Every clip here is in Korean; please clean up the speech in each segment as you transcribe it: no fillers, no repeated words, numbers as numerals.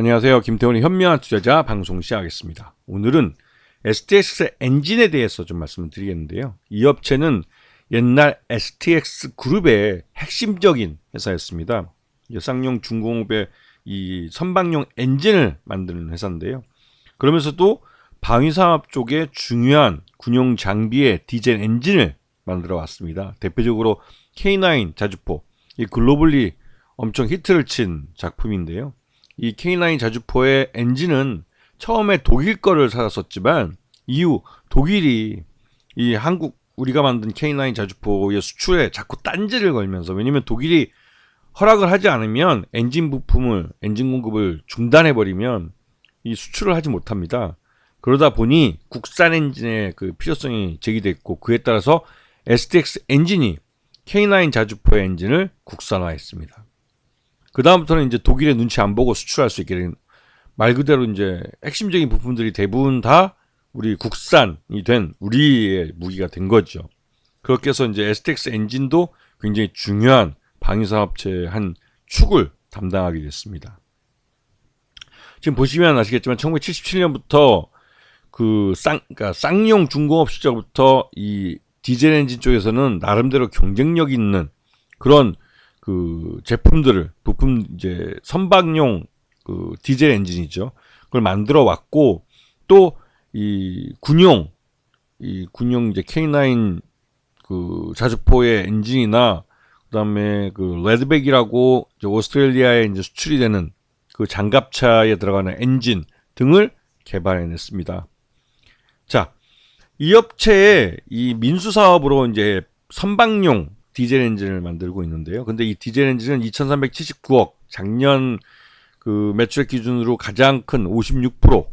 안녕하세요. 김태훈의 현명한 투자자 방송 시작하겠습니다. 오늘은 STX 엔진에 대해서 좀 말씀을 드리겠는데요. 이 업체는 옛날 STX 그룹의 핵심적인 회사였습니다. 쌍용 중공업의 이 선박용 엔진을 만드는 회사인데요. 그러면서도 방위산업 쪽에 중요한 군용 장비의 디젤 엔진을 만들어 왔습니다. 대표적으로 K9 자주포, 이 글로벌리 엄청 히트를 친 작품인데요. 이 K9 자주포의 엔진은 처음에 독일 거를 사왔었지만 이후 독일이 이 한국 우리가 만든 K9 자주포의 수출에 자꾸 딴지를 걸면서, 왜냐면 독일이 허락을 하지 않으면 엔진 공급을 중단해 버리면 이 수출을 하지 못합니다. 그러다 보니 국산 엔진의 그 필요성이 제기됐고, 그에 따라서 STX 엔진이 K9 자주포의 엔진을 국산화했습니다. 그 다음부터는 이제 독일의 눈치 안 보고 수출할 수 있게 된, 말 그대로 이제 핵심적인 부품들이 대부분 다 우리 국산이 된 우리의 무기가 된 거죠. 그렇게 해서 이제 STX 엔진도 굉장히 중요한 방위산업체의 한 축을 담당하게 됐습니다. 지금 보시면 아시겠지만 1977년부터 그러니까 쌍용 중공업 시절부터 이 디젤 엔진 쪽에서는 나름대로 경쟁력 있는 그런 그 제품들을, 부품 이제 선박용 그 디젤 엔진이죠. 그걸 만들어 왔고, 또 이 군용 이제 K9 그 자주포의 엔진이나, 그다음에 그 레드백이라고 오스트레일리아에 이제 수출이 되는 그 장갑차에 들어가는 엔진 등을 개발해냈습니다. 자, 이 업체의 이 민수 사업으로 이제 선박용 디젤 엔진을 만들고 있는데요. 근데 이 디젤 엔진은 2,379억, 작년 그 매출액 기준으로 가장 큰 56%,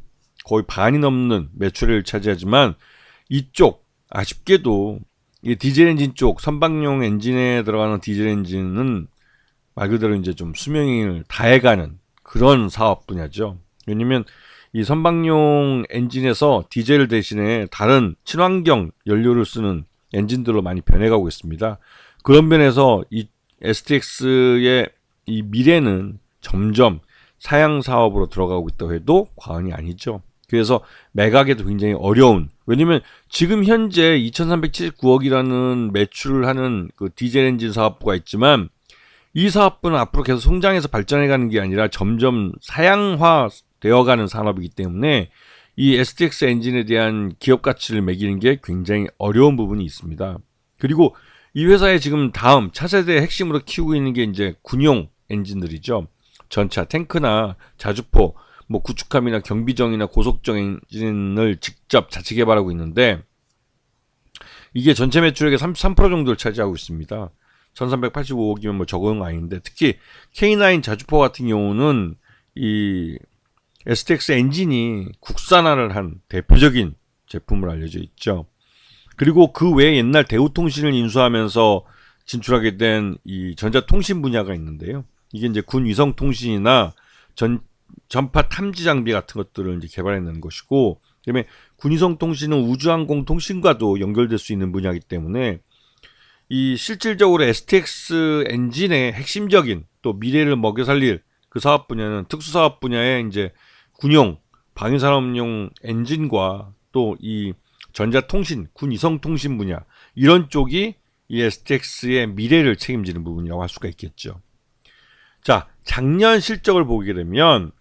거의 반이 넘는 매출을 차지하지만, 이쪽 아쉽게도 이 디젤 엔진 쪽 선박용 엔진에 들어가는 디젤 엔진은 말 그대로 이제 좀 수명을 다해가는 그런 사업 분야죠. 왜냐면 이 선박용 엔진에서 디젤 대신에 다른 친환경 연료를 쓰는 엔진들로 많이 변해가고 있습니다. 그런 면에서 이 STX의 이 미래는 점점 사양 사업으로 들어가고 있다고 해도 과언이 아니죠. 그래서 매각에도 굉장히 어려운, 왜냐면 지금 현재 2,379억이라는 매출을 하는 그 디젤 엔진 사업부가 있지만, 이 사업부는 앞으로 계속 성장해서 발전해가는 게 아니라 점점 사양화 되어가는 산업이기 때문에 이 STX 엔진에 대한 기업 가치를 매기는 게 굉장히 어려운 부분이 있습니다. 그리고 이 회사의 지금 다음 차세대 핵심으로 키우고 있는 게 이제 군용 엔진들이죠. 전차, 탱크나 자주포, 뭐 구축함이나 경비정이나 고속정 엔진을 직접 자체 개발하고 있는데, 이게 전체 매출액의 33% 정도를 차지하고 있습니다. 1,385억이면 뭐 적은 거 아닌데, 특히 K9 자주포 같은 경우는 이 STX 엔진이 국산화를 한 대표적인 제품으로 알려져 있죠. 그리고 그 외에 옛날 대우통신을 인수하면서 진출하게 된 이 전자통신 분야가 있는데요. 이게 이제 군 위성통신이나 전파 탐지 장비 같은 것들을 이제 개발해내는 것이고, 그다음에 군 위성통신은 우주항공통신과도 연결될 수 있는 분야이기 때문에 이 실질적으로 STX 엔진의 핵심적인 또 미래를 먹여 살릴 그 사업 분야는 특수사업 분야의 이제 군용 방위산업용 엔진과 또 이 전자통신, 군 위성통신 분야, 이런 쪽이 이 STX의 미래를 책임지는 부분이라고 할 수가 있겠죠. 자, 작년 실적을 보게 되면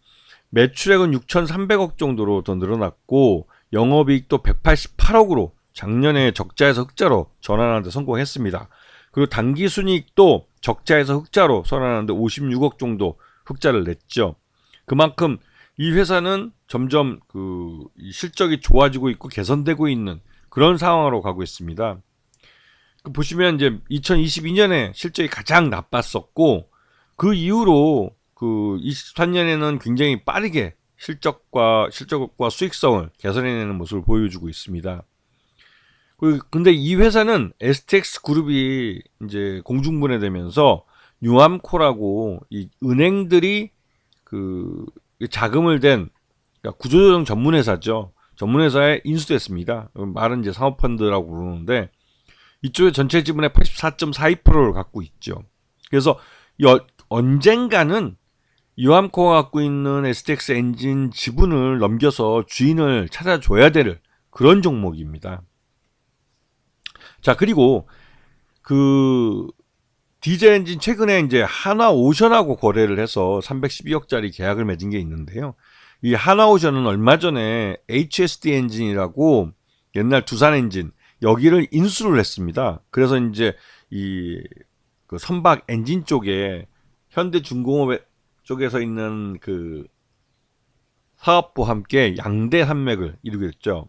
매출액은 6,300억 정도로 더 늘어났고, 영업이익도 188억으로 작년에 적자에서 흑자로 전환하는 데 성공했습니다. 그리고 당기순이익도 적자에서 흑자로 전환하는데 56억 정도 흑자를 냈죠. 그만큼 이 회사는 점점 그 실적이 좋아지고 있고 개선되고 있는 그런 상황으로 가고 있습니다. 보시면 이제 2022년에 실적이 가장 나빴었고, 그 이후로 그 23년에는 굉장히 빠르게 실적과 수익성을 개선해내는 모습을 보여주고 있습니다. 근데 이 회사는 STX 그룹이 이제 공중분해되면서 뉴암코라고 이 은행들이 그 자금을 댄, 그러니까 구조조정 전문회사죠. 전문회사에 인수됐습니다. 말은 이제 사모펀드라고 부르는데, 이쪽에 전체 지분의 84.42%를 갖고 있죠. 그래서 언젠가는 유암코가 갖고 있는 STX 엔진 지분을 넘겨서 주인을 찾아줘야 될 그런 종목입니다. 자, 그리고 그 디젤 엔진 최근에 이제 한화오션하고 거래를 해서 312억짜리 계약을 맺은 게 있는데요. 이 한화오션은 얼마 전에 HSD 엔진이라고 옛날 두산 엔진 여기를 인수를 했습니다. 그래서 이제 그 선박 엔진 쪽에 현대중공업 쪽에서 있는 그 사업부와 함께 양대 산맥을 이루게 됐죠.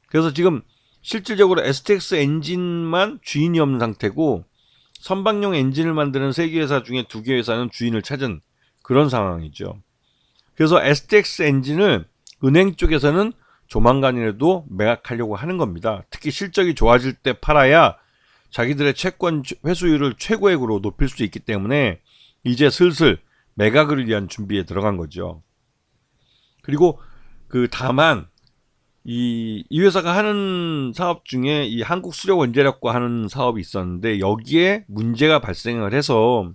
그래서 지금 실질적으로 STX 엔진만 주인이 없는 상태고 선박용 엔진을 만드는 3개 회사 중에 2개 회사는 주인을 찾은 그런 상황이죠. 그래서 STX 엔진을 은행 쪽에서는 조만간이라도 매각하려고 하는 겁니다. 특히 실적이 좋아질 때 팔아야 자기들의 채권 회수율을 최고액으로 높일 수 있기 때문에 이제 슬슬 매각을 위한 준비에 들어간 거죠. 그리고 다만 이 회사가 하는 사업 중에 이 한국수력원자력과 하는 사업이 있었는데 여기에 문제가 발생을 해서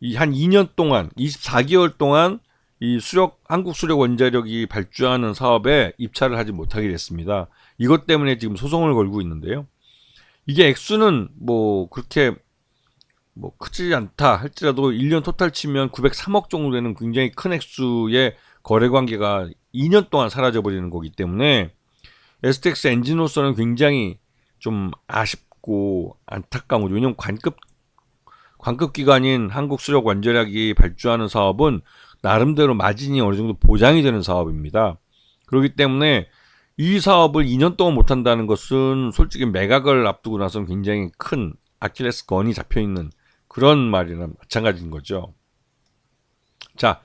이 한 2년 동안 24개월 동안 이 한국수력원자력이 발주하는 사업에 입찰을 하지 못하게 됐습니다. 이것 때문에 지금 소송을 걸고 있는데요. 이게 액수는 그렇게 크지 않다 할지라도 1년 토탈 치면 903억 정도 되는 굉장히 큰 액수의 거래 관계가 2년 동안 사라져버리는 거기 때문에 STX 엔진으로서는 굉장히 좀 아쉽고 안타까운 거죠. 왜냐하면 관급 기관인 한국수력원자력이 발주하는 사업은 나름대로 마진이 어느 정도 보장이 되는 사업입니다. 그렇기 때문에 이 사업을 2년 동안 못한다는 것은 솔직히 매각을 앞두고 나서는 굉장히 큰 아킬레스건이 잡혀있는 그런 말이랑 마찬가지인 거죠. 자,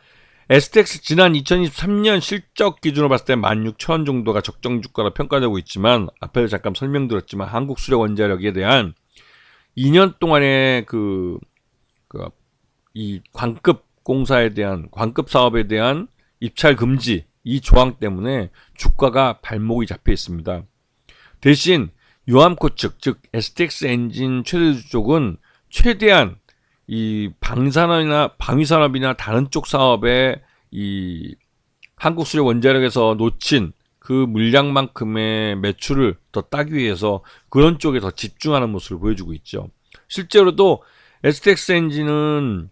STX 지난 2023년 실적 기준으로 봤을 때 16,000원 정도가 적정 주가로 평가되고 있지만 앞에서 잠깐 설명드렸지만 한국수력원자력에 대한 2년 동안의 이 관급 공사에 대한 관급 사업에 대한 입찰 금지 이 조항 때문에 주가가 발목이 잡혀 있습니다. 대신 유암코 측, 즉 STX 엔진 최대주 쪽은 최대한 이 방위산업이나 다른 쪽 사업에 이 한국수력원자력에서 놓친 그 물량만큼의 매출을 더 따기 위해서 그런 쪽에 더 집중하는 모습을 보여주고 있죠. 실제로도 STX 엔진은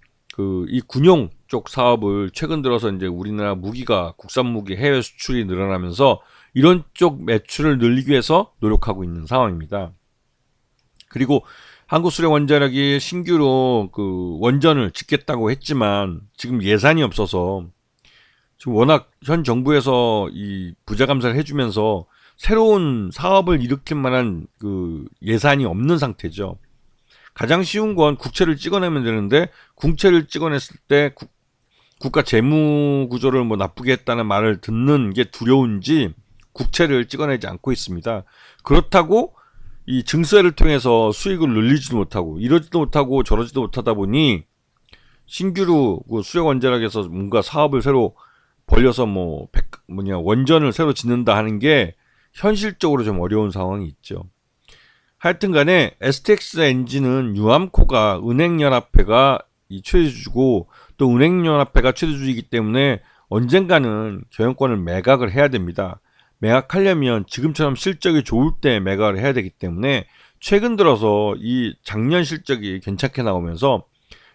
이 군용 쪽 사업을 최근 들어서 이제 우리나라 무기가 국산 무기 해외 수출이 늘어나면서 이런 쪽 매출을 늘리기 위해서 노력하고 있는 상황입니다. 그리고 한국수력원자력이 신규로 원전을 짓겠다고 했지만 지금 예산이 없어서 지금 워낙 현 정부에서 이 부자 감사를 해주면서 새로운 사업을 일으킬 만한 예산이 없는 상태죠. 가장 쉬운 건 국채를 찍어내면 되는데 국채를 찍어냈을 때 국가 재무 구조를 나쁘게 했다는 말을 듣는 게 두려운지 국채를 찍어내지 않고 있습니다. 그렇다고 이 증세를 통해서 수익을 늘리지도 못하고 이러지도 못하고 저러지도 못하다 보니 신규로 수력원자력에서 뭔가 사업을 새로 벌려서 원전을 새로 짓는다 하는 게 현실적으로 좀 어려운 상황이 있죠. 하여튼 간에 STX 엔진은 유암코가 은행연합회가 이 최대주주고 또 은행연합회가 최대주주이기 때문에 언젠가는 경영권을 매각을 해야 됩니다. 매각하려면 지금처럼 실적이 좋을 때 매각을 해야 되기 때문에 최근 들어서 이 작년 실적이 괜찮게 나오면서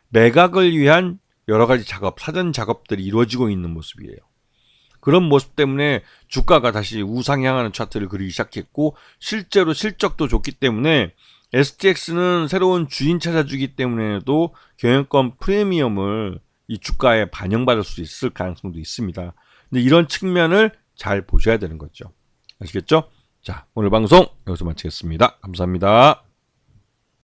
매각을 위한 여러 가지 사전 작업들이 이루어지고 있는 모습이에요. 그런 모습 때문에 주가가 다시 우상향하는 차트를 그리기 시작했고 실제로 실적도 좋기 때문에 STX는 새로운 주인 찾아주기 때문에도 경영권 프리미엄을 이 주가에 반영받을 수 있을 가능성도 있습니다. 근데 이런 측면을 잘 보셔야 되는 거죠. 아시겠죠? 자, 오늘 방송 여기서 마치겠습니다. 감사합니다.